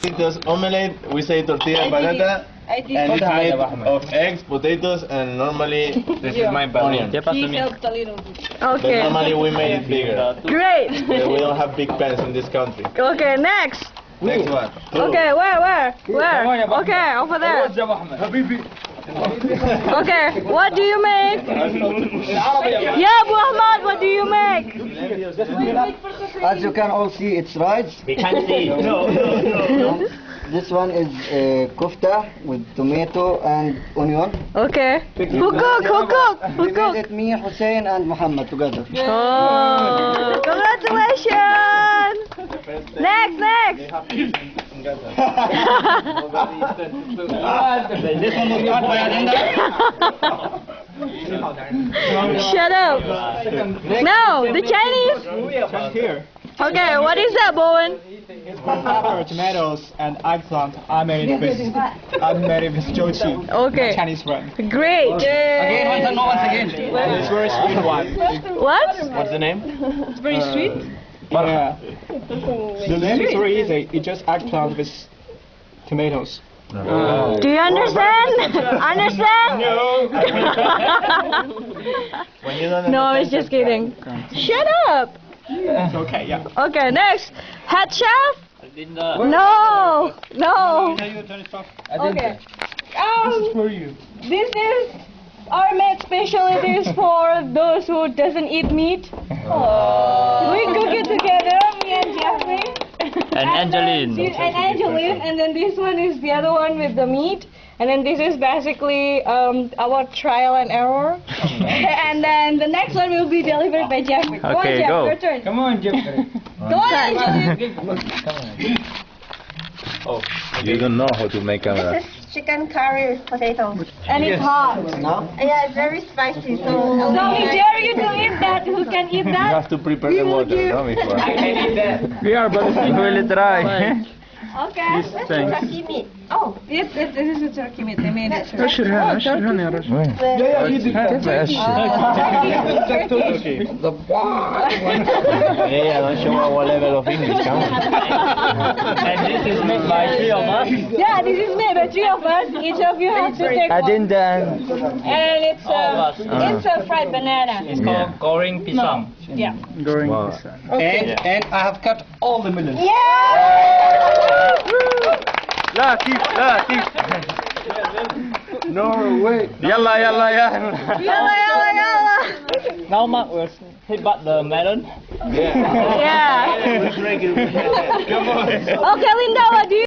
Potatoes omelette, we say tortilla patata, I did. and it's made of eggs, potatoes, and normally This is my onion. balloon. He helped a little bit. But Okay. normally we made it bigger. Great. We don't have big pans in this country. Okay, next. Next one. Okay, where? Okay, over there. Okay, what do you make? Yeah, Abu Ahmad, what do you make? As you can all see, it's rice. We can't see. No. This one is kofta with tomato and onion. Okay. Who cook? We made it me, Hussein, and Muhammad together. Oh, congratulations! Next. This one was cut by Alinda. Shut up. No, the Chinese. Here, Okay, what is that, Bowen? pepper, tomatoes, and eggplant. I made it with Jochi, Okay, Chinese friend. great. Once again. It's very sweet one. What? What's the name? It's very sweet. Yeah. The name is very easy. It's just eggplant with tomatoes. Do you understand? Understand? When you don't No, I was just kidding. Shut up. It's okay, yeah. Okay, next. Head chef? No. Okay. For you. This is our made specialties for those who doesn't eat meat. We cook it together, me and Jeffrey. And Angeline. And then this one is the other one with the meat. And then this is basically our trial and error. And then the next one will be delivered by Jeffrey. Go on, Okay, Jeff, go. your turn. Come on, Jeffrey. Go on, Angeline. You don't know how to make camera. This is chicken curry with potatoes. And it's hot. Yeah, it's very spicy. So So we dare you to eat that. Who can eat You that? have to prepare the water, no, before. We are but really try. Okay. that's turkey meat. Oh, Yes, this is a turkey meat. They made it. Yeah, don't show our level of English, come on. And this is made by three of us. Yeah, this is made by three of us. Each of you has to take one. And it's a fried banana. It's called goreng pisang. Yeah. Wow. And I have cut all the melons. Yeah! Norway. Yalla. Yalla. Now Mark will hit back the melon. Yeah. Come on. Okay, Linda, what do you